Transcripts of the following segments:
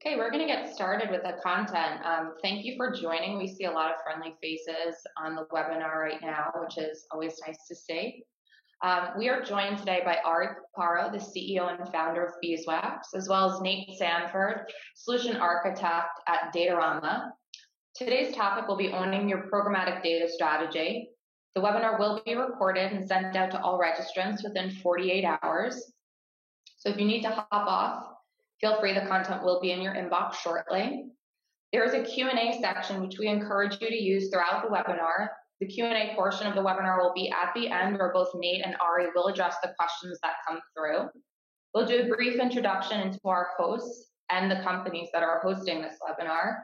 Okay, we're going to get started with the content. Thank you for joining. We see a lot of friendly faces on the webinar right now, which is always nice to see. We are joined today by Ari Paparo, the CEO and founder of Beeswax, as well as Nate Sanford, solution architect at Datorama. Today's topic will be owning your programmatic data strategy. The webinar will be recorded and sent out to all registrants within 48 hours. So if you need to hop off, feel free, the content will be in your inbox shortly. There is a Q&A section which we encourage you to use throughout the webinar. The Q&A portion of the webinar will be at the end, where both Nate and Ari will address the questions that come through. We'll do a brief introduction into our hosts and the companies that are hosting this webinar,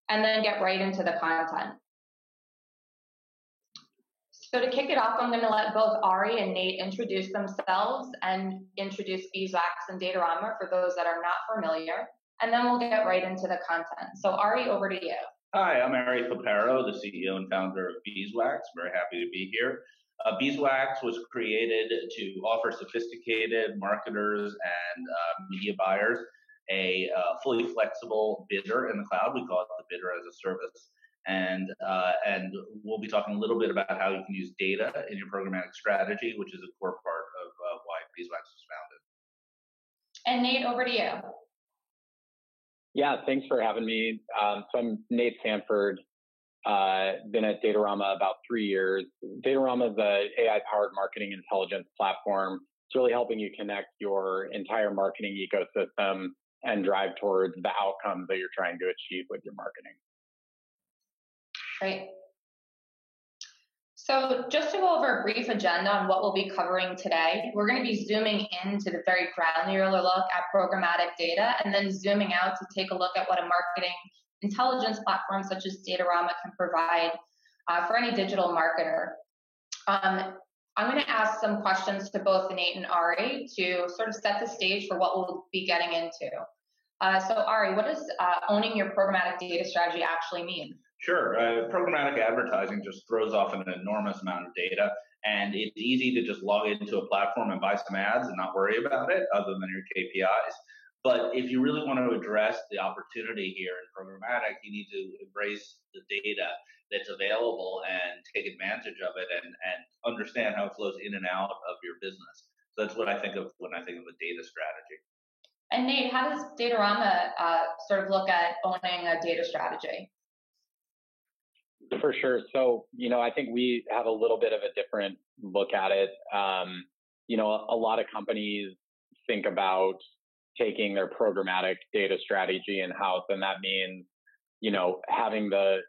and then get right into the content. So to kick it off, I'm going to let both Ari and Nate introduce themselves and introduce Beeswax and Datorama for those that are not familiar, and then we'll get right into the content. So Ari, over to you. Hi, I'm Ari Paparo, the CEO and founder of Beeswax. Very happy to be here. Beeswax was created to offer sophisticated marketers and media buyers a fully flexible bidder in the cloud. We call it the bidder as a service. And we'll be talking a little bit about how you can use data in your programmatic strategy, which is a core part of why Beeswax was founded. And Nate, over to you. Yeah, thanks for having me. So I'm Nate Sanford. Been at Datorama about 3 years. Datorama is an AI-powered marketing intelligence platform. It's really helping you connect your entire marketing ecosystem and drive towards the outcomes that you're trying to achieve with your marketing. Great. So just to go over a brief agenda on what we'll be covering today, we're going to be zooming into the very granular look at programmatic data, and then zooming out to take a look at what a marketing intelligence platform such as Datorama can provide for any digital marketer. I'm going to ask some questions to both Nate and Ari to sort of set the stage for what we'll be getting into. So Ari, what does owning your programmatic data strategy actually mean? Sure. Programmatic advertising just throws off an enormous amount of data, and it's easy to just log into a platform and buy some ads and not worry about it other than your KPIs. But if you really want to address the opportunity here in programmatic, you need to embrace the data that's available and take advantage of it and understand how it flows in and out of your business. So that's what I think of when I think of a data strategy. And Nate, how does Datorama sort of look at owning a data strategy? For sure. So, I think we have a little bit of a different look at it. A lot of companies think about taking their programmatic data strategy in-house, and that means, having the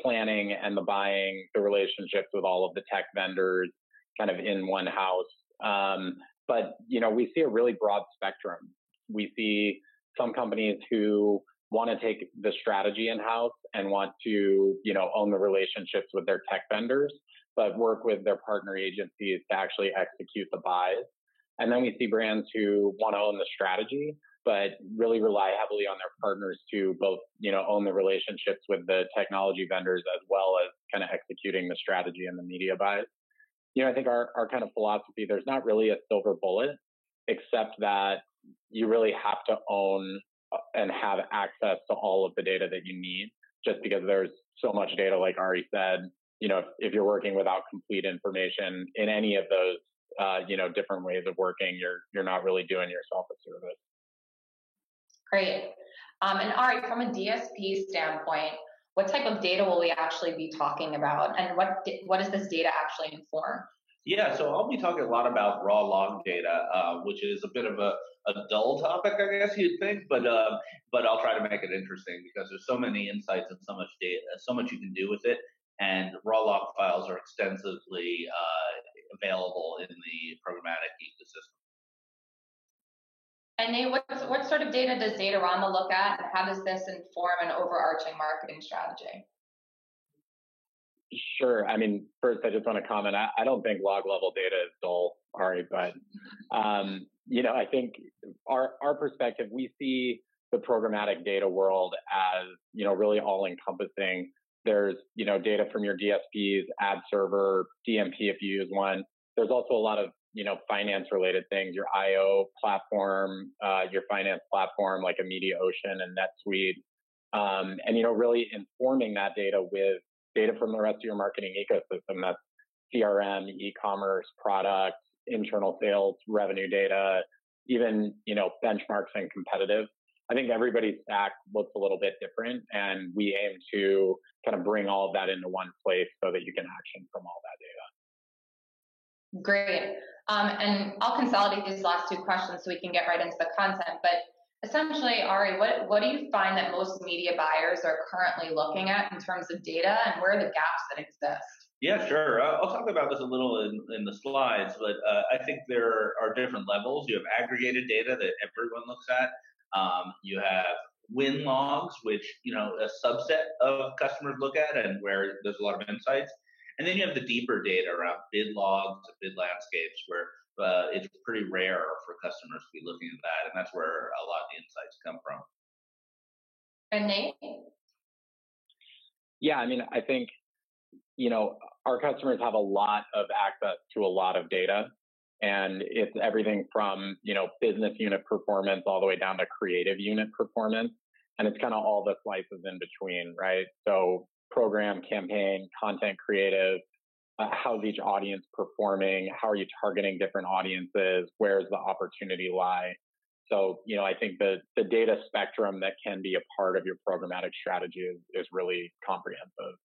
planning and the buying, the relationships with all of the tech vendors kind of in one house. But we see a really broad spectrum. We see some companies who want to take the strategy in-house and want to, own the relationships with their tech vendors, but work with their partner agencies to actually execute the buys. And then we see brands who want to own the strategy, but really rely heavily on their partners to both, own the relationships with the technology vendors as well as kind of executing the strategy and the media buys. I think our kind of philosophy, there's not really a silver bullet, except that you really have to own and have access to all of the data that you need, just because there's so much data, like Ari said. If you're working without complete information in any of those, different ways of working, you're not really doing yourself a service. Great. And Ari, from a DSP standpoint, what type of data will we actually be talking about, and what does this data actually inform? Yeah, so I'll be talking a lot about raw log data, which is a bit of a dull topic, I guess you'd think, but I'll try to make it interesting because there's so many insights and so much data, so much you can do with it, and raw log files are extensively available in the programmatic ecosystem. And Nate, what sort of data does Datorama look at, and how does this inform an overarching marketing strategy? Sure. I mean, first, I just want to comment. I don't think log level data is dull, Ari, but I think our perspective, we see the programmatic data world as really all encompassing. There's data from your DSPs, ad server, DMP if you use one. There's also a lot of finance related things, your IO platform, your finance platform like a MediaOcean and NetSuite, and really informing that data with data from the rest of your marketing ecosystem. That's CRM, e-commerce, product, internal sales, revenue data, even benchmarks and competitive. I think everybody's stack looks a little bit different, and we aim to kind of bring all of that into one place so that you can action from all that data. Great. And I'll consolidate these last two questions so we can get right into the content. But essentially, Ari, what do you find that most media buyers are currently looking at in terms of data, and where are the gaps that exist? Yeah, sure. I'll talk about this a little in the slides, but I think there are different levels. You have aggregated data that everyone looks at. You have win logs, which a subset of customers look at, and where there's a lot of insights. And then you have the deeper data around bid logs and bid landscapes, where it's pretty rare for customers to be looking at that, and that's where a lot of the insights come from. And Nate? Yeah, I think our customers have a lot of access to a lot of data, and it's everything from business unit performance all the way down to creative unit performance, and it's kind of all the slices in between, right? So program, campaign, content creative, how's each audience performing? How are you targeting different audiences? Where's the opportunity lie? So, I think the data spectrum that can be a part of your programmatic strategy is really comprehensive.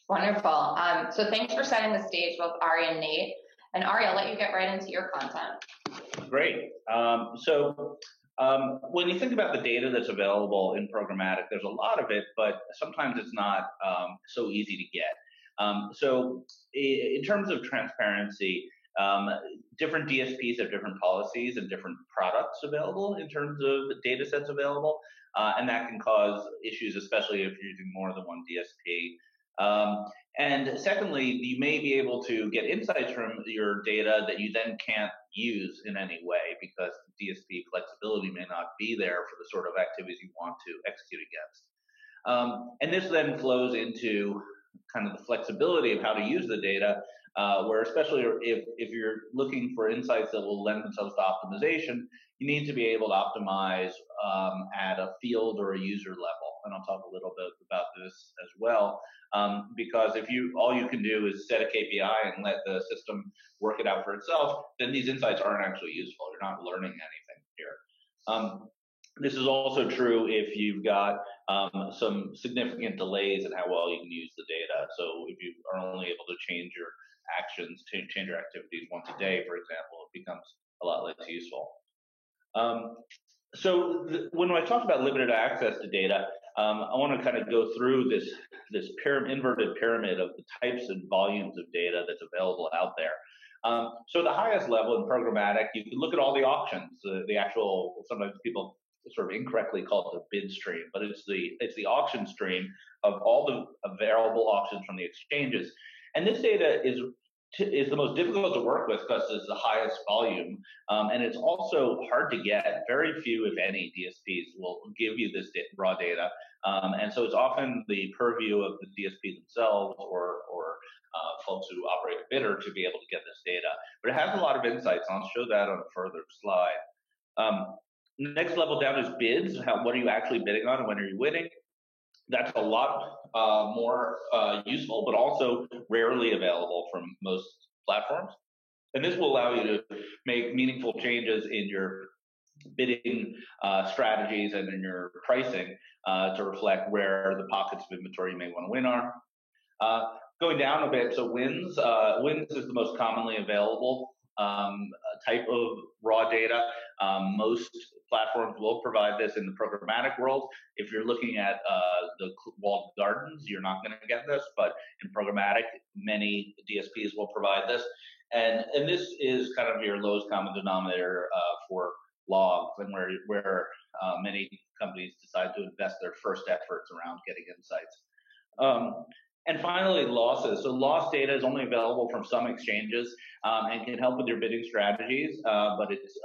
Wonderful. So thanks for setting the stage, both Ari and Nate. And Ari, I'll let you get right into your content. Great. When you think about the data that's available in programmatic, there's a lot of it, but sometimes it's not so easy to get. So in terms of transparency, different DSPs have different policies and different products available in terms of data sets available, and that can cause issues, especially if you're using more than one DSP. And secondly, you may be able to get insights from your data that you then can't use in any way because the DSP flexibility may not be there for the sort of activities you want to execute against. And this then flows into kind of the flexibility of how to use the data, where especially if you're looking for insights that will lend themselves to optimization, you need to be able to optimize at a field or a user level. And I'll talk a little bit about this as well, because if all you can do is set a KPI and let the system work it out for itself, then these insights aren't actually useful. You're not learning anything here. This is also true if you've got some significant delays in how well you can use the data. So if you are only able to change your actions, change your activities once a day, for example, it becomes a lot less useful. When I talk about limited access to data, I want to kind of go through this inverted pyramid of the types and volumes of data that's available out there. So the highest level in programmatic, you can look at all the auctions, the actual, sometimes people sort of incorrectly call it the bid stream, but it's the auction stream of all the available auctions from the exchanges. And this data is the most difficult to work with because it's the highest volume, and it's also hard to get. Very few, if any, DSPs will give you this raw data, and so it's often the purview of the DSP themselves or folks who operate a bidder to be able to get this data. But it has a lot of insights, and I'll show that on a further slide. Next level down is bids. What are you actually bidding on, and when are you winning? That's a lot more useful, but also rarely available from most platforms. And this will allow you to make meaningful changes in your bidding strategies and in your pricing to reflect where the pockets of inventory you may want to win are. Going down a bit, so wins. Wins is the most commonly available type of raw data. Most platforms will provide this in the programmatic world. If you're looking at the walled gardens, you're not going to get this, but in programmatic, many DSPs will provide this. And this is kind of your lowest common denominator for logs, and where many companies decide to invest their first efforts around getting insights. And finally, losses. So loss data is only available from some exchanges and can help with your bidding strategies, but it's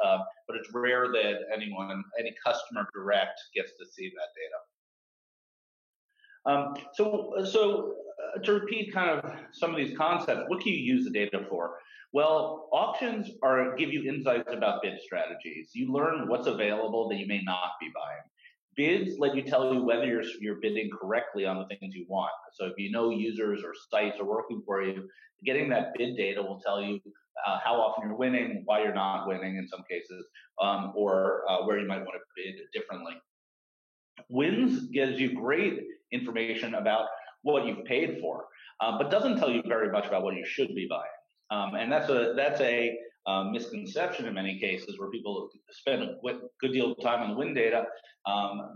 rare that any customer direct gets to see that data. So to repeat kind of some of these concepts, what can you use the data for? Well, auctions give you insights about bid strategies. You learn what's available that you may not be buying. Bids let you tell you whether you're bidding correctly on the things you want. So if you know users or sites are working for you, getting that bid data will tell you how often you're winning, why you're not winning in some cases, or where you might want to bid differently. Wins gives you great information about what you've paid for, but doesn't tell you very much about what you should be buying. And that's a misconception in many cases, where people spend a good deal of time on the win data,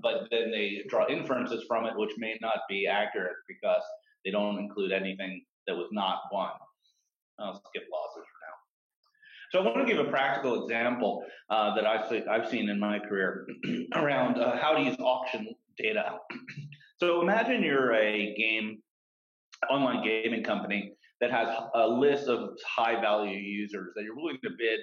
but then they draw inferences from it, which may not be accurate because they don't include anything that was not won. I'll skip losses for now. So I want to give a practical example that I've seen in my career around how to use auction data. So imagine you're a online gaming company that has a list of high value users that you're willing to bid,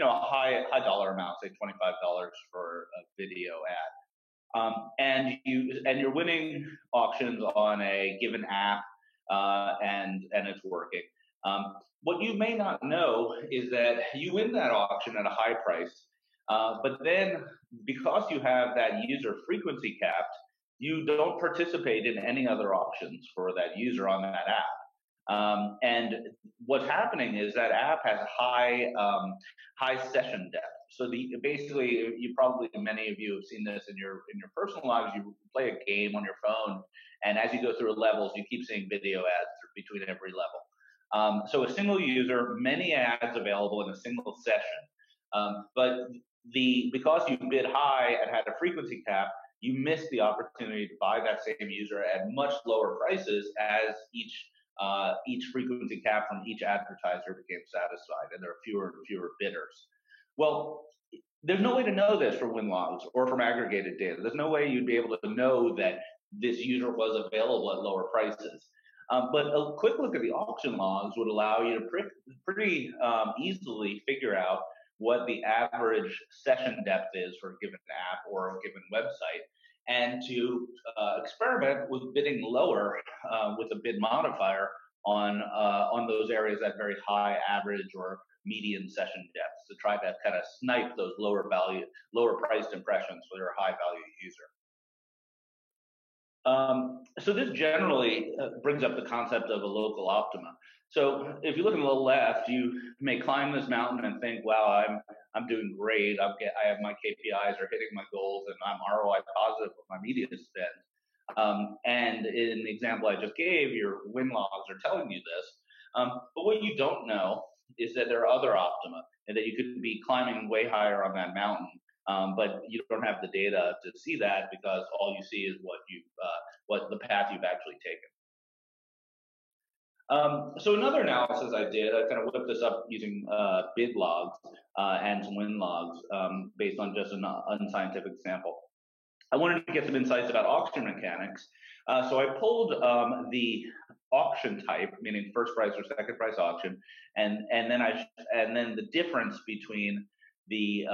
a high dollar amount, say $25 for a video ad. And you're winning auctions on a given app, and it's working. What you may not know is that you win that auction at a high price, but then because you have that user frequency capped, you don't participate in any other auctions for that user on that app. And what's happening is that app has high session depth. So basically, many of you have seen this in your personal lives. You play a game on your phone, and as you go through levels, you keep seeing video ads between every level. So a single user, many ads available in a single session. But because you bid high and had a frequency cap, you missed the opportunity to buy that same user at much lower prices as each frequency cap from each advertiser became satisfied, and there are fewer and fewer bidders. Well, there's no way to know this from win logs or from aggregated data. There's no way you'd be able to know that this user was available at lower prices. But a quick look at the auction logs would allow you to pretty easily figure out what the average session depth is for a given app or a given website, and to experiment with bidding lower with a bid modifier on those areas at very high average or median session depths, to try to kind of snipe those lower priced impressions for your high value user. So this generally brings up the concept of a local optima. So if you look on the left, you may climb this mountain and think, wow, I'm doing great. I have my KPIs are hitting my goals, and I'm ROI positive with my media spend. And in the example I just gave, your win logs are telling you this. But what you don't know is that there are other optima, and that you could be climbing way higher on that mountain. But you don't have the data to see that, because all you see is what the path you've actually taken. So another analysis I did, I kind of whipped this up using bid logs and some win logs based on just an unscientific sample. I wanted to get some insights about auction mechanics. So I pulled the auction type, meaning first price or second price auction, and then the difference between the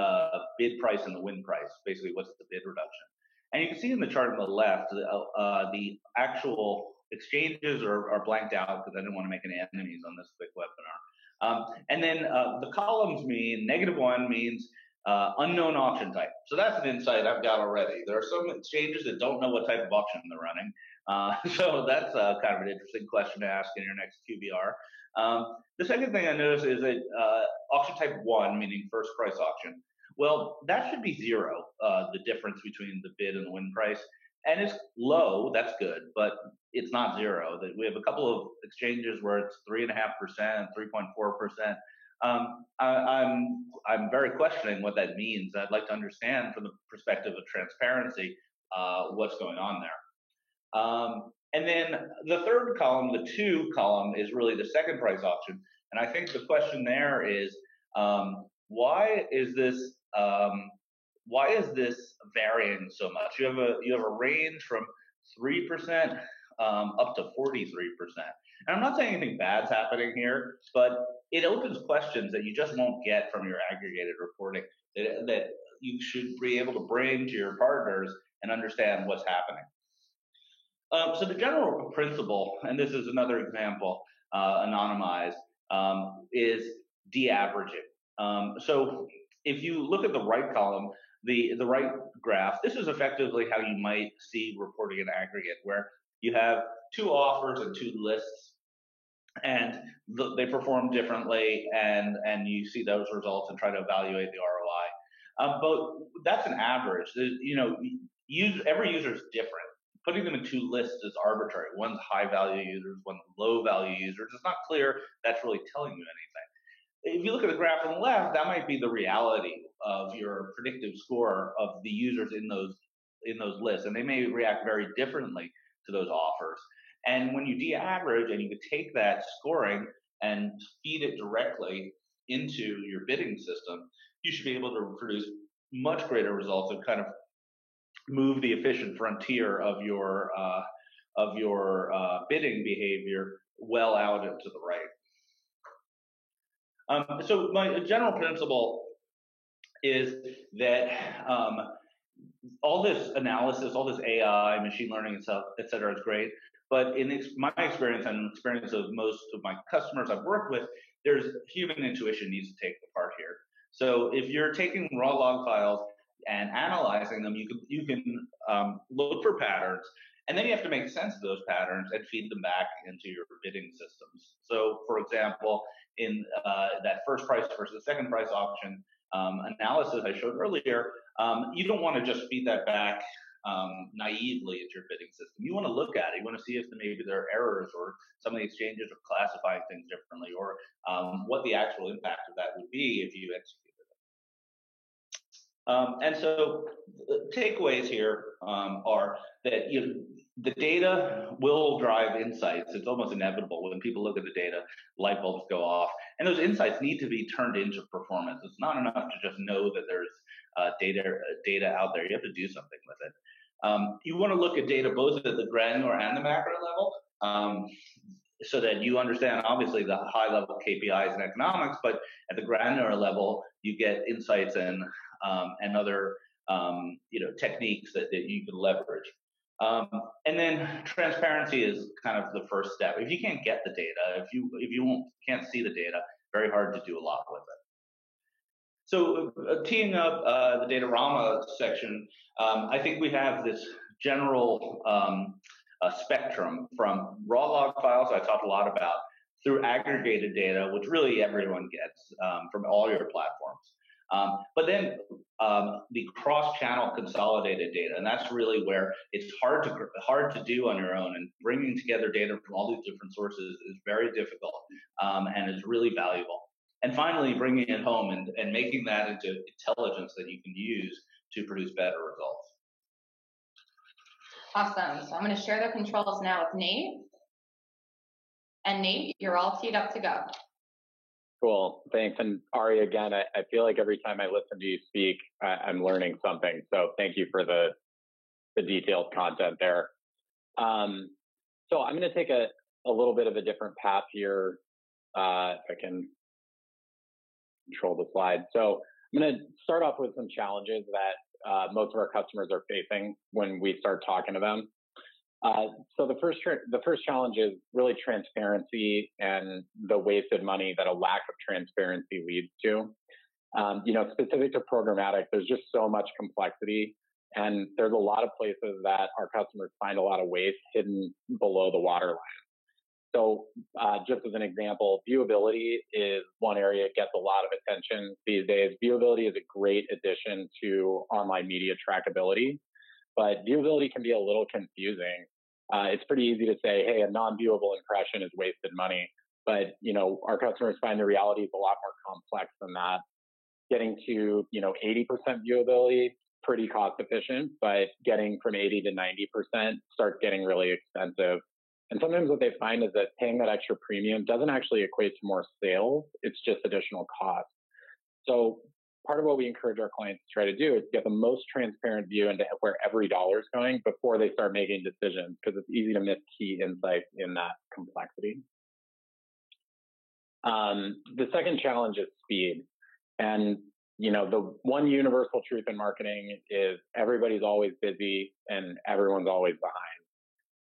bid price and the win price, basically what's the bid reduction. And you can see in the chart on the left, the actual exchanges are blanked out because I didn't want to make any enemies on this quick webinar. And then the columns mean -1 means unknown auction type. So that's an insight I've got already. There are some exchanges that don't know what type of auction they're running. So that's kind of an interesting question to ask in your next QBR. The second thing I noticed is that auction type 1, meaning first price auction, well, that should be 0, the difference between the bid and the win price. And it's low, that's good, but it's not 0. We have a couple of exchanges where it's 3.5%, 3.4%. I'm very questioning what that means. I'd like to understand from the perspective of transparency what's going on there. And then the third column, the 2 column, is really the second price auction. And I think the question there is, why is this varying so much? You have a range from 3% up to 43%. And I'm not saying anything bad's happening here, but it opens questions that you just won't get from your aggregated reporting that you should be able to bring to your partners and understand what's happening. So the general principle, and this is another example, anonymized, is de-averaging. So if you look at the right column, the right graph, this is effectively how you might see reporting in aggregate, where you have two offers and two lists, and they perform differently, and you see those results and try to evaluate the ROI. But that's an average. Every user is different. Putting them in two lists is arbitrary. One's high value users, one's low value users. It's not clear that's really telling you anything. If you look at the graph on the left, that might be the reality of your predictive score of the users in those lists, and they may react very differently to those offers. And when you de-average and you could take that scoring and feed it directly into your bidding system, you should be able to produce much greater results and kind of move the efficient frontier of your bidding behavior well out into the right. So my general principle is that all this analysis, all this AI, machine learning, and stuff, et cetera, is great. But in my experience and experience of most of my customers I've worked with, there's human intuition needs to take the part here. So if you're taking raw log files and analyzing them, you can look for patterns, and then you have to make sense of those patterns and feed them back into your bidding systems. So, for example, in that first price versus second price auction analysis I showed earlier, you don't want to just feed that back naively into your bidding system. You want to look at it. You want to see if maybe there are errors, or some of the exchanges are classifying things differently, or what the actual impact of that would be if you executed it. And so the takeaways here are that the data will drive insights. It's almost inevitable when people look at the data, light bulbs go off, and those insights need to be turned into performance. It's not enough to just know that there's data out there. You have to do something with it. You want to look at data both at the granular and the macro level, so that you understand obviously the high level KPIs and economics, but at the granular level you get insights and other techniques that you can leverage. And then transparency is kind of the first step. If you can't get the data, if you can't see the data, very hard to do a lot with it. So teeing up the Datarama section, I think we have this general spectrum from raw log files I talked a lot about, through aggregated data, which really everyone gets from all your platforms. But then the cross-channel consolidated data, and that's really where it's hard to do on your own, and bringing together data from all these different sources is very difficult and is really valuable. And finally, bringing it home and making that into intelligence that you can use to produce better results. Awesome. So I'm going to share the controls now with Nate. And Nate, you're all teed up to go. Cool. Thanks. And Ari, again, I feel like every time I listen to you speak, I'm learning something. So thank you for the detailed content there. So I'm going to take a little bit of a different path here. If I can control the slide. So I'm going to start off with some challenges that most of our customers are facing when we start talking to them. So the first challenge is really transparency and the wasted money that a lack of transparency leads to. Specific to programmatic, there's just so much complexity, and there's a lot of places that our customers find a lot of waste hidden below the waterline. So just as an example, viewability is one area that gets a lot of attention these days. Viewability is a great addition to online media trackability, but viewability can be a little confusing. It's pretty easy to say, hey, a non-viewable impression is wasted money, but our customers find the reality is a lot more complex than that. Getting to 80% viewability, pretty cost efficient, but getting from 80 to 90% starts getting really expensive. And sometimes what they find is that paying that extra premium doesn't actually equate to more sales, it's just additional cost. So part of what we encourage our clients to try to do is get the most transparent view into where every dollar is going before they start making decisions, because it's easy to miss key insights in that complexity. The second challenge is speed. And the one universal truth in marketing is everybody's always busy and everyone's always behind.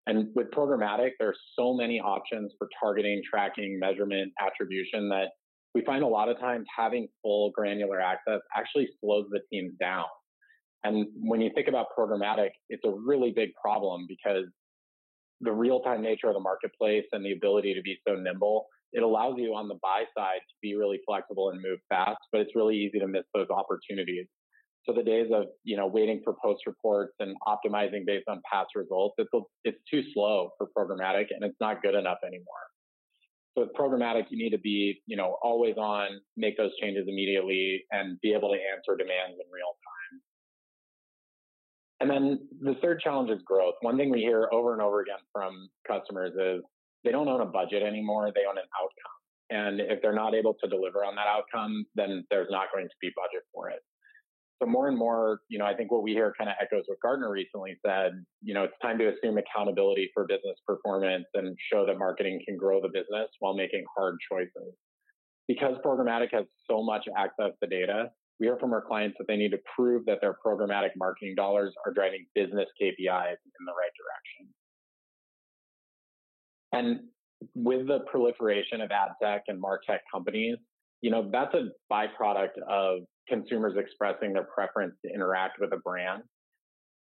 And with programmatic, there's so many options for targeting, tracking, measurement, attribution that we find a lot of times having full granular access actually slows the teams down. And when you think about programmatic, it's a really big problem because the real-time nature of the marketplace and the ability to be so nimble, it allows you on the buy side to be really flexible and move fast, but it's really easy to miss those opportunities. So the days of, waiting for post reports and optimizing based on past results, it's too slow for programmatic and it's not good enough anymore. So with programmatic, you need to be, always on, make those changes immediately and be able to answer demands in real time. And then the third challenge is growth. One thing we hear over and over again from customers is they don't own a budget anymore, they own an outcome. And if they're not able to deliver on that outcome, then there's not going to be budget for it. So more and more, I think what we hear kind of echoes what Gartner recently said, it's time to assume accountability for business performance and show that marketing can grow the business while making hard choices. Because programmatic has so much access to data, we hear from our clients that they need to prove that their programmatic marketing dollars are driving business KPIs in the right direction. And with the proliferation of ad tech and MarTech companies, that's a byproduct of consumers expressing their preference to interact with a brand.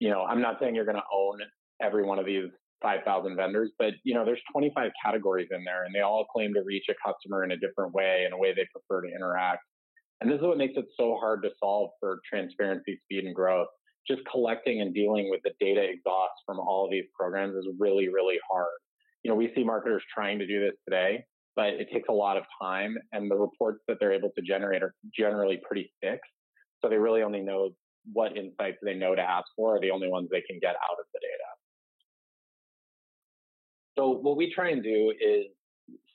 I'm not saying you're going to own every one of these 5,000 vendors, but there's 25 categories in there and they all claim to reach a customer in a different way, in a way they prefer to interact. And this is what makes it so hard to solve for transparency, speed, and growth. Just collecting and dealing with the data exhaust from all of these programs is really, really hard. We see marketers trying to do this today, but it takes a lot of time and the reports that they're able to generate are generally pretty fixed. So they really only know what insights they know to ask for are the only ones they can get out of the data. So what we try and do is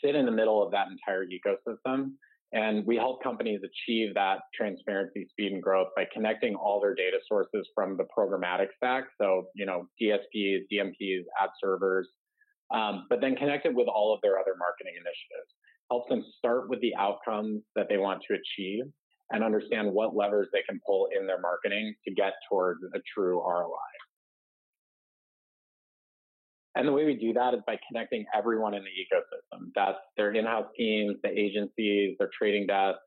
sit in the middle of that entire ecosystem, and we help companies achieve that transparency, speed, and growth by connecting all their data sources from the programmatic stack. So, DSPs, DMPs, ad servers, but then connect it with all of their other marketing initiatives. Help them start with the outcomes that they want to achieve and understand what levers they can pull in their marketing to get towards a true ROI. And the way we do that is by connecting everyone in the ecosystem. That's their in-house teams, the agencies, their trading desks,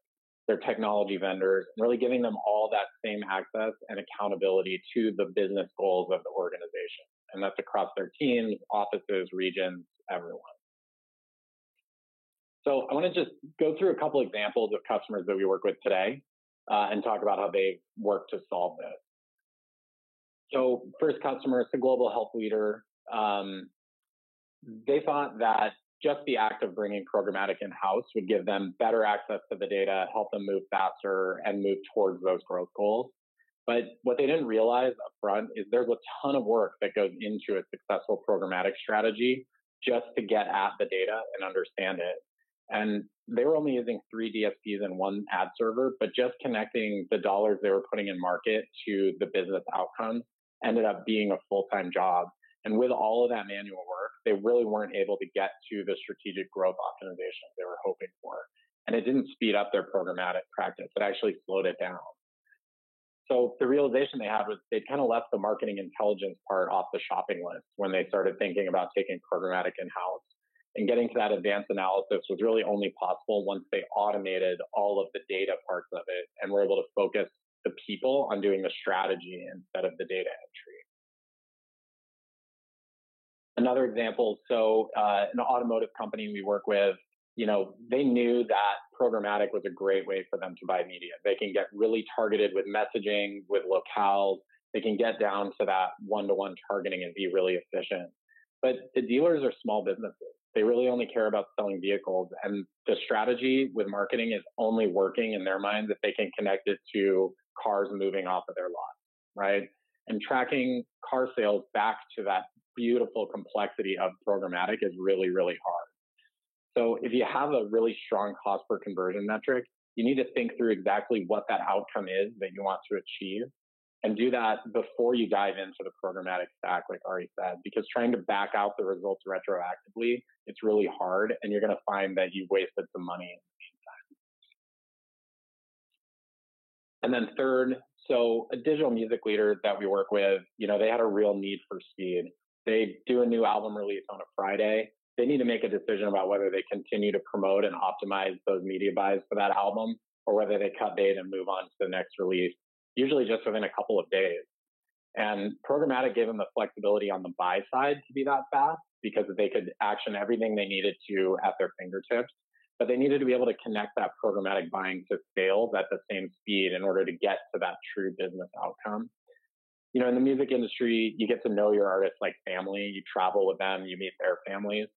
their technology vendors, and really giving them all that same access and accountability to the business goals of the organization. And that's across their teams, offices, regions, everyone. So I want to just go through a couple examples of customers that we work with today and talk about how they work to solve this. So first customer is a global health leader. They thought that just the act of bringing programmatic in-house would give them better access to the data, help them move faster and move towards those growth goals. But what they didn't realize up front is there's a ton of work that goes into a successful programmatic strategy just to get at the data and understand it. And they were only using 3 DSPs and 1 ad server, but just connecting the dollars they were putting in market to the business outcomes ended up being a full-time job. And with all of that manual work, they really weren't able to get to the strategic growth optimization they were hoping for. And it didn't speed up their programmatic practice. It actually slowed it down. So the realization they had was they kind of left the marketing intelligence part off the shopping list when they started thinking about taking programmatic in-house. And getting to that advanced analysis was really only possible once they automated all of the data parts of it and were able to focus the people on doing the strategy instead of the data entry. Another example, so an automotive company we work with, they knew that programmatic was a great way for them to buy media. They can get really targeted with messaging, with locales. They can get down to that one-to-one targeting and be really efficient. But the dealers are small businesses. They really only care about selling vehicles. And the strategy with marketing is only working in their minds if they can connect it to cars moving off of their lot, right? And tracking car sales back to that beautiful complexity of programmatic is really, really hard. So if you have a really strong cost per conversion metric, you need to think through exactly what that outcome is that you want to achieve and do that before you dive into the programmatic stack, like Ari said, because trying to back out the results retroactively, it's really hard and you're going to find that you've wasted some money in the meantime. And then third, so a digital music leader that we work with, they had a real need for speed. They do a new album release on a Friday. they need to make a decision about whether they continue to promote and optimize those media buys for that album, or whether they cut bait and move on to the next release, usually just within a couple of days. And programmatic gave them the flexibility on the buy side to be that fast, because they could action everything they needed to at their fingertips. But they needed to be able to connect that programmatic buying to sales at the same speed in order to get to that true business outcome. You know, in the music industry, you get to know your artists like family. You travel with them, you meet their families.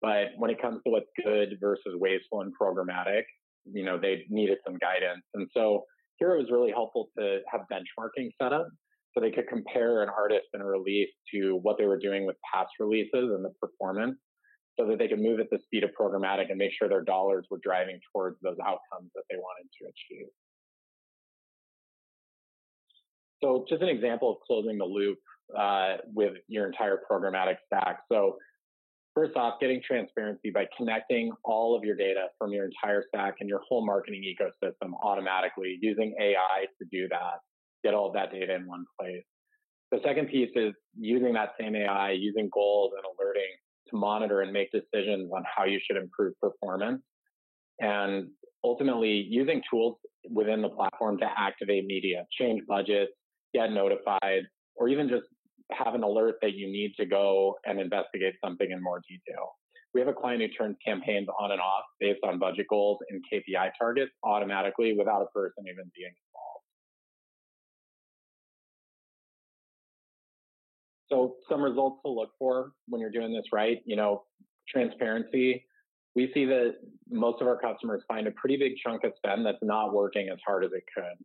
But when it comes to what's good versus wasteful and programmatic, you know, they needed some guidance. And so here it was really helpful to have benchmarking set up so they could compare an artist and a release to what they were doing with past releases and the performance, so that they could move at the speed of programmatic and make sure their dollars were driving towards those outcomes that they wanted to achieve. So just an example of closing the loop with your entire programmatic stack. So first off, getting transparency by connecting all of your data from your entire stack and your whole marketing ecosystem automatically, using AI to do that, get all of that data in one place. The second piece is using that same AI, using goals and alerting to monitor and make decisions on how you should improve performance. And ultimately using tools within the platform to activate media, change budgets, get notified, or even just have an alert that you need to go and investigate something in more detail. We have a client who turns campaigns on and off based on budget goals and KPI targets automatically without a person even being involved. So some results to look for when you're doing this right, you know, transparency. We see that most of our customers find a pretty big chunk of spend that's not working as hard as it could.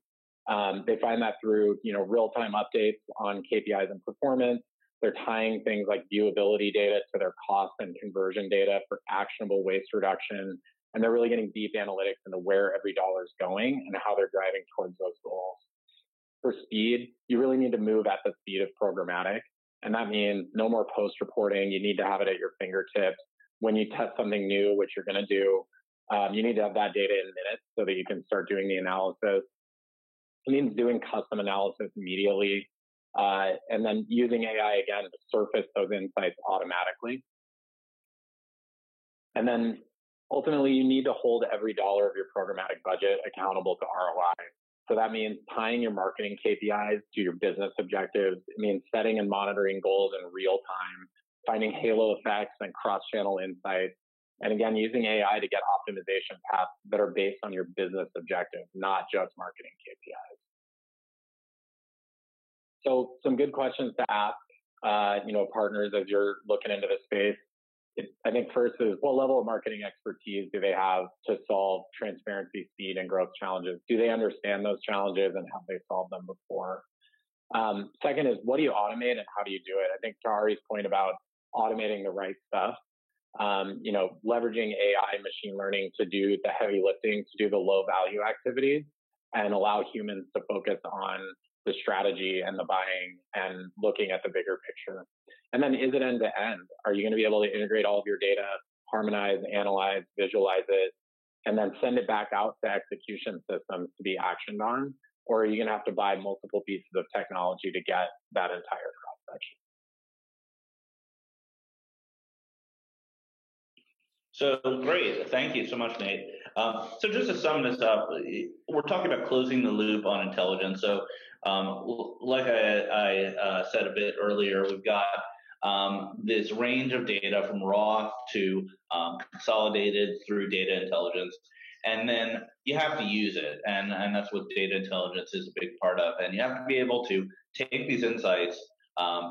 They find that through, you know, real-time updates on KPIs and performance. They're tying things like viewability data to their cost and conversion data for actionable waste reduction. And they're really getting deep analytics into where every dollar is going and how they're driving towards those goals. For speed, you really need to move at the speed of programmatic. And that means no more post reporting. You need to have it at your fingertips. When you test something new, which you're going to do, you need to have that data in minutes so that you can start doing the analysis. It means doing custom analysis immediately, and then using AI again to surface those insights automatically. And then ultimately, you need to hold every dollar of your programmatic budget accountable to ROI. So that means tying your marketing KPIs to your business objectives. It means setting and monitoring goals in real time, finding halo effects and cross-channel insights. And again, using AI to get optimization paths that are based on your business objectives, not just marketing KPIs. So some good questions to ask, partners as you're looking into this space. I think first is, what level of marketing expertise do they have to solve transparency, speed, and growth challenges? Do they understand those challenges and have they solved them before? Second is, what do you automate and how do you do it? I think to Ari's point about automating the right stuff, leveraging AI, machine learning to do the heavy lifting, to do the low value activities, and allow humans to focus on the strategy and the buying and looking at the bigger picture. And then, is it end to end? Are you going to be able to integrate all of your data, harmonize, analyze, visualize it, and then send it back out to execution systems to be actioned on? Or are you going to have to buy multiple pieces of technology to get that entire cross-section? So great. Thank you so much, Nate. So just to sum this up, we're talking about closing the loop on intelligence. So like I said a bit earlier, we've got this range of data from raw to consolidated through data intelligence. And then you have to use it. And that's what data intelligence is a big part of. And you have to be able to take these insights,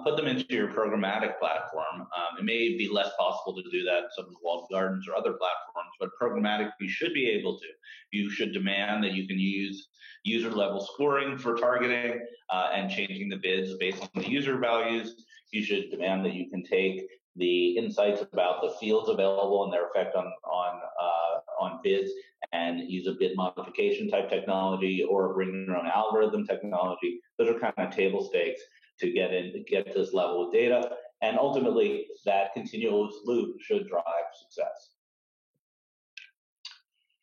put them into your programmatic platform. It may be less possible to do that in some of the walled gardens or other platforms, but programmatic, you should be able to. You should demand that you can use user-level scoring for targeting and changing the bids based on the user values. You should demand that you can take the insights about the fields available and their effect on bids and use a bid modification type technology or bring your own algorithm technology. Those are kind of table stakes to get to this level of data. And ultimately, that continuous loop should drive success.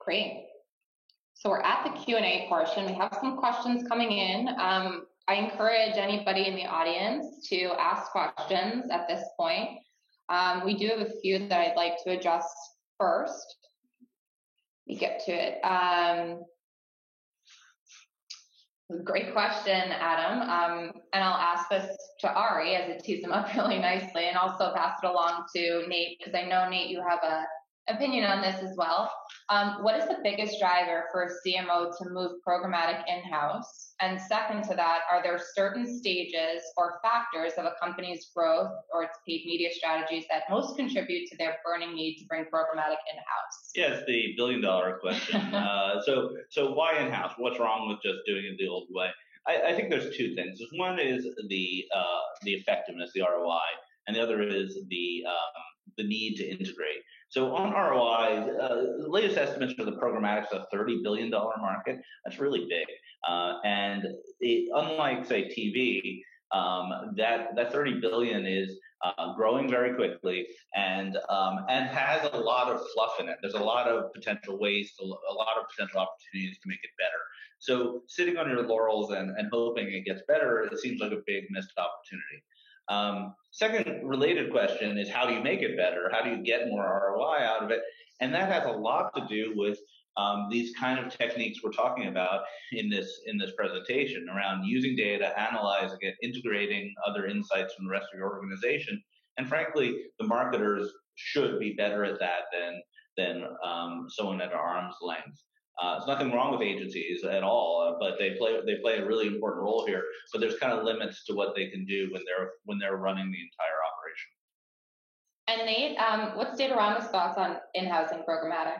Great. So we're at the Q&A portion. We have some questions coming in. I encourage anybody in the audience to ask questions at this point. We do have a few that I'd like to address first. We get to it. Great question, Adam. And I'll ask this to Ari as it tees him up really nicely, and also pass it along to Nate, because I know, Nate, you have an opinion on this as well. What is the biggest driver for a CMO to move programmatic in-house? And second to that, are there certain stages or factors of a company's growth or its paid media strategies that most contribute to their burning need to bring programmatic in-house? Yes, the billion-dollar question. So why in-house? What's wrong with just doing it the old way? I think there's two things. One is the effectiveness, the ROI, and the other is the need to integrate. So on ROI, the latest estimates for the programmatic is a $30 billion market. That's really big. And unlike, say, TV, that 30 billion is growing very quickly and has a lot of fluff in it. There's a lot of potential waste, a lot of potential opportunities to make it better. So sitting on your laurels and hoping it gets better, it seems like a big missed opportunity. Second related question is, how do you make it better? How do you get more ROI out of it? And that has a lot to do with these kind of techniques we're talking about in this presentation around using data, analyzing it, integrating other insights from the rest of your organization. And frankly, the marketers should be better at that than someone at arm's length. There's nothing wrong with agencies at all, but they play a really important role here. But there's kind of limits to what they can do when they're running the entire operation. And Nate, what's Datorama's thoughts on in-housing programmatic?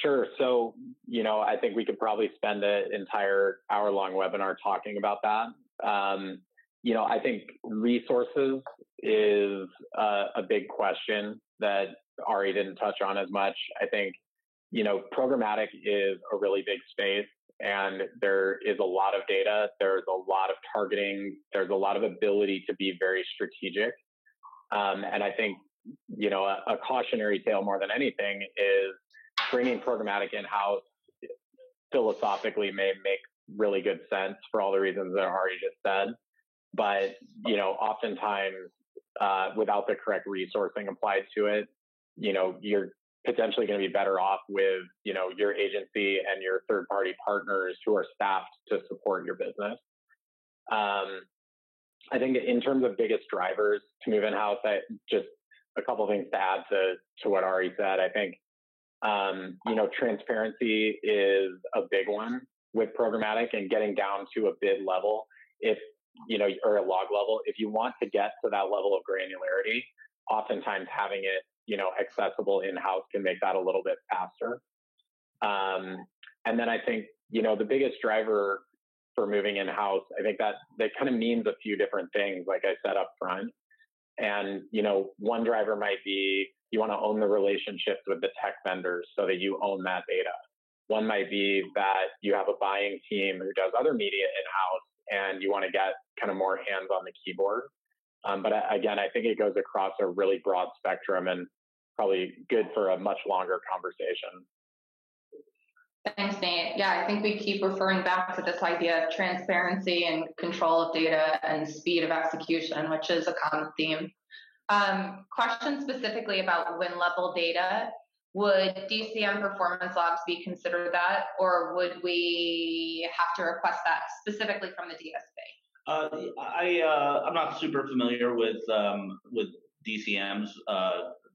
Sure. So, I think we could probably spend an entire hour-long webinar talking about that. I think resources is a big question that Ari didn't touch on as much. I think, programmatic is a really big space, and there is a lot of data. There's a lot of targeting. There's a lot of ability to be very strategic. And I think, a cautionary tale more than anything is bringing programmatic in-house philosophically may make really good sense for all the reasons that Ari just said. But, oftentimes, without the correct resourcing applied to it, you're potentially going to be better off with, your agency and your third-party partners who are staffed to support your business. I think in terms of biggest drivers to move in-house, just a couple of things to add to what Ari said. I think, transparency is a big one with programmatic, and getting down to a bid level, or a log level. If you want to get to that level of granularity, oftentimes having it, accessible in-house can make that a little bit faster. And then I think, the biggest driver for moving in-house, I think that kind of means a few different things, like I said up front. And, one driver might be you want to own the relationships with the tech vendors so that you own that data. One might be that you have a buying team who does other media in-house and you want to get kind of more hands on the keyboard. But again, I think it goes across a really broad spectrum and probably good for a much longer conversation. Thanks, Nate. Yeah, I think we keep referring back to this idea of transparency and control of data and speed of execution, which is a common theme. Question specifically about win-level data. Would DCM performance logs be considered that, or would we have to request that specifically from the DSP? I'm not super familiar with DCM's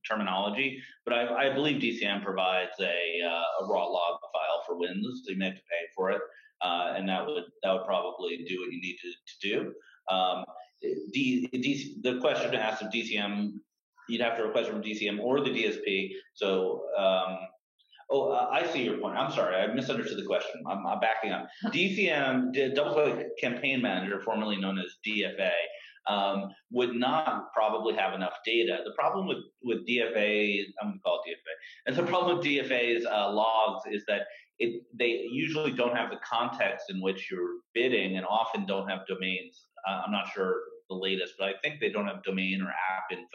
terminology, but I believe DCM provides a raw log file for wins, so you may have to pay for it, and that would probably do what you need to do. The question asked of DCM, you'd have to request from DCM or the DSP. So, I see your point. I'm sorry, I misunderstood the question. I'm backing up. DCM, DoubleClick Campaign Manager, formerly known as DFA, would not probably have enough data. The problem with DFA, I'm going to call it DFA, and the problem with DFA's logs is that they usually don't have the context in which you're bidding, and often don't have domains. I'm not sure the latest, but I think they don't have domain or app info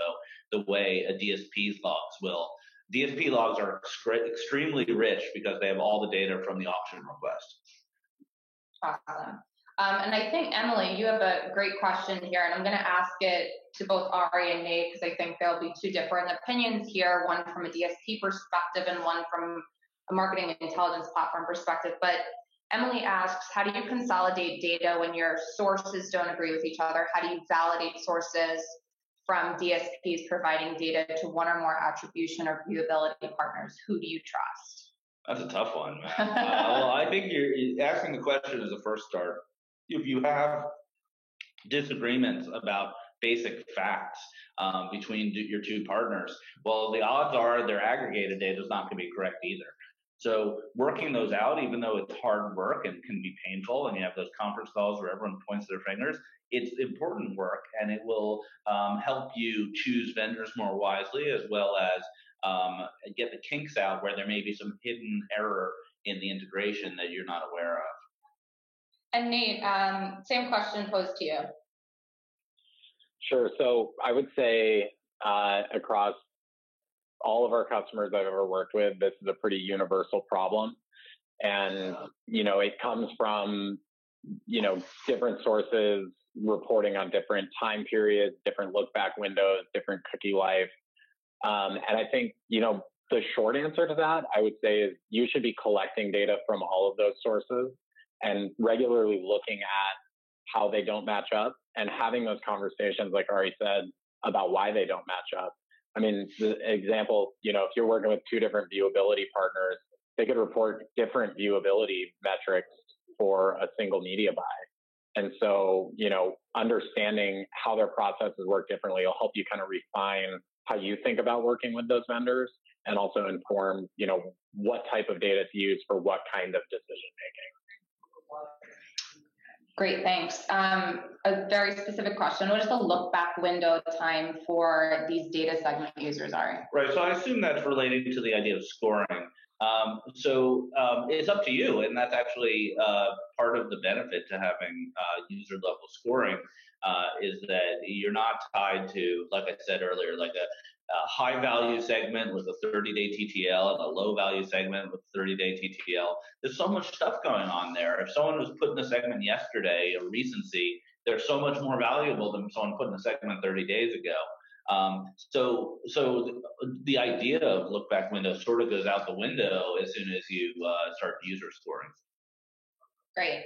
the way a DSP's logs will. DSP logs are extremely rich because they have all the data from the auction request. Awesome. And I think, Emily, you have a great question here, and I'm going to ask it to both Ari and Nate, because I think there'll be two different opinions here, one from a DSP perspective and one from a marketing intelligence platform perspective. But Emily asks, how do you consolidate data when your sources don't agree with each other? How do you validate sources from DSPs providing data to one or more attribution or viewability partners? Who do you trust? That's a tough one. Well, I think you're asking the question as a first start. If you have disagreements about basic facts between your two partners, well, the odds are their aggregated data is not going to be correct either. So working those out, even though it's hard work and can be painful, and you have those conference calls where everyone points their fingers, it's important work, and it will help you choose vendors more wisely, as well as get the kinks out where there may be some hidden error in the integration that you're not aware of. And Nate, same question posed to you. Sure. So I would say across all of our customers I've ever worked with, this is a pretty universal problem. And, it comes from, different sources reporting on different time periods, different look back windows, different cookie life. And I think, the short answer to that, I would say, is you should be collecting data from all of those sources and regularly looking at how they don't match up and having those conversations, like Ari said, about why they don't match up. I mean, the example, if you're working with two different viewability partners, they could report different viewability metrics for a single media buy. And so, understanding how their processes work differently will help you kind of refine how you think about working with those vendors, and also inform, what type of data to use for what kind of decision making. Great, thanks. A very specific question. What is the look back window time for these data segment users, Ari? Right, so I assume that's relating to the idea of scoring. So it's up to you, and that's actually part of the benefit to having user level scoring is that you're not tied to, like I said earlier, like a high value segment with a 30-day TTL and a low value segment with 30-day TTL. There's so much stuff going on there. If someone was putting a segment yesterday, a recency, they're so much more valuable than someone putting a segment 30 days ago. So the idea of look back window sort of goes out the window as soon as you start user scoring. Great.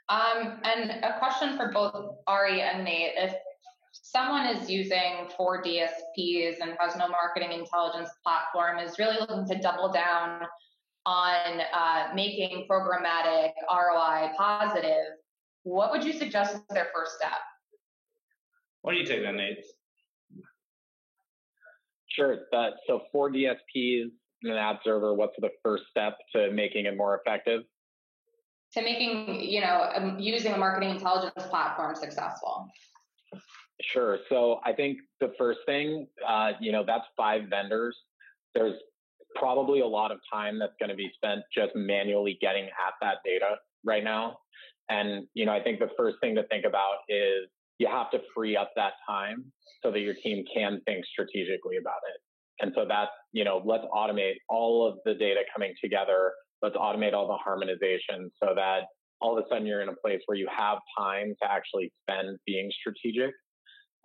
And a question for both Ari and Nate. If someone is using 4 DSPs and has no marketing intelligence platform, is really looking to double down on making programmatic ROI positive, what would you suggest is their first step? Why don't you take that, Nate? Sure. So 4 DSPs and an ad server, what's the first step to making it more effective? To making, using a marketing intelligence platform successful. Sure. So I think the first thing, that's 5 vendors. There's probably a lot of time that's going to be spent just manually getting at that data right now. And, I think the first thing to think about is you have to free up that time so that your team can think strategically about it. And so that's, let's automate all of the data coming together. Let's automate all the harmonization so that all of a sudden you're in a place where you have time to actually spend being strategic.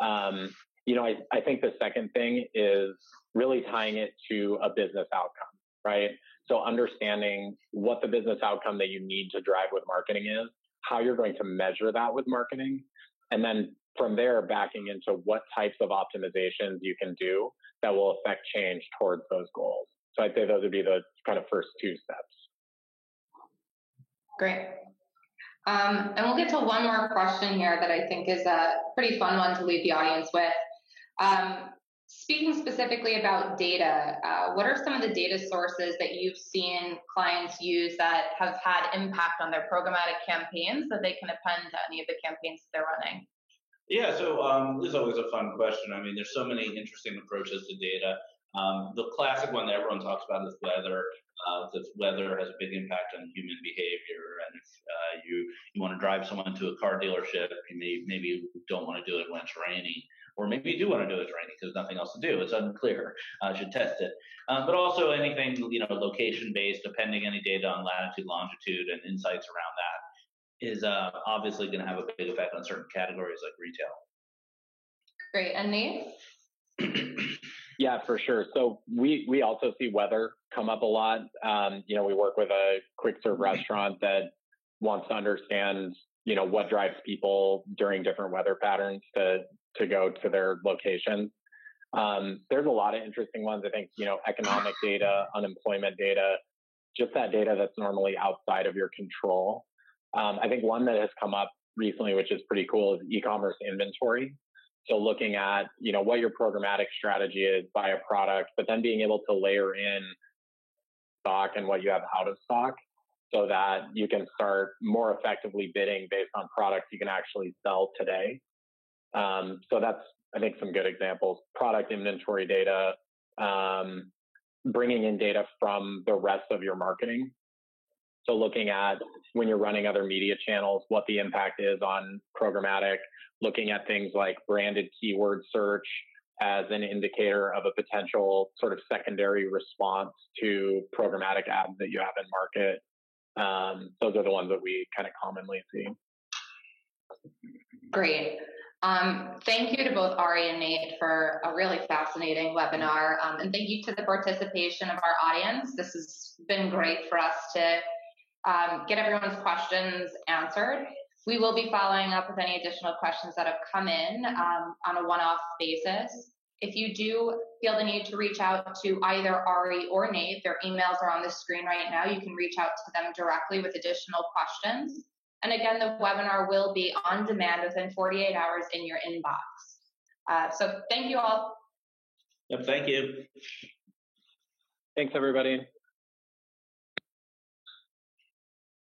I think the second thing is really tying it to a business outcome, right? So understanding what the business outcome that you need to drive with marketing is, how you're going to measure that with marketing, and then from there backing into what types of optimizations you can do that will affect change towards those goals. So I'd say those would be the kind of first 2 steps. Great. And we'll get to one more question here that I think is a pretty fun one to leave the audience with. Speaking specifically about data, what are some of the data sources that you've seen clients use that have had impact on their programmatic campaigns that they can append to any of the campaigns that they're running? Yeah, so this is always a fun question. I mean, there's so many interesting approaches to data. The classic one that everyone talks about is weather. Because weather has a big impact on human behavior, and if you want to drive someone to a car dealership, maybe you don't want to do it when it's rainy, or maybe you do want to do it when it's rainy because there's nothing else to do. It's unclear. Should test it. But also anything location based, depending any data on latitude, longitude, and insights around that is obviously going to have a big effect on certain categories like retail. Great. And Nate? Yeah, for sure. So we also see weather come up a lot. We work with a quick serve restaurant that wants to understand, what drives people during different weather patterns to go to their locations. There's a lot of interesting ones. I think, economic data, unemployment data, just that data that's normally outside of your control. I think one that has come up recently, which is pretty cool, is e-commerce inventory. So looking at, what your programmatic strategy is by a product, but then being able to layer in stock and what you have out of stock so that you can start more effectively bidding based on products you can actually sell today. So that's, I think, some good examples. Product inventory data, bringing in data from the rest of your marketing. So looking at when you're running other media channels, what the impact is on programmatic, looking at things like branded keyword search as an indicator of a potential sort of secondary response to programmatic ads that you have in market. Those are the ones that we kind of commonly see. Great. Thank you to both Ari and Nate for a really fascinating webinar. And thank you to the participation of our audience. This has been great for us to get everyone's questions answered. We will be following up with any additional questions that have come in on a one-off basis. If you do feel the need to reach out to either Ari or Nate, their emails are on the screen right now. You can reach out to them directly with additional questions. And again, the webinar will be on demand within 48 hours in your inbox. So thank you all. Yep, thank you. Thanks, everybody.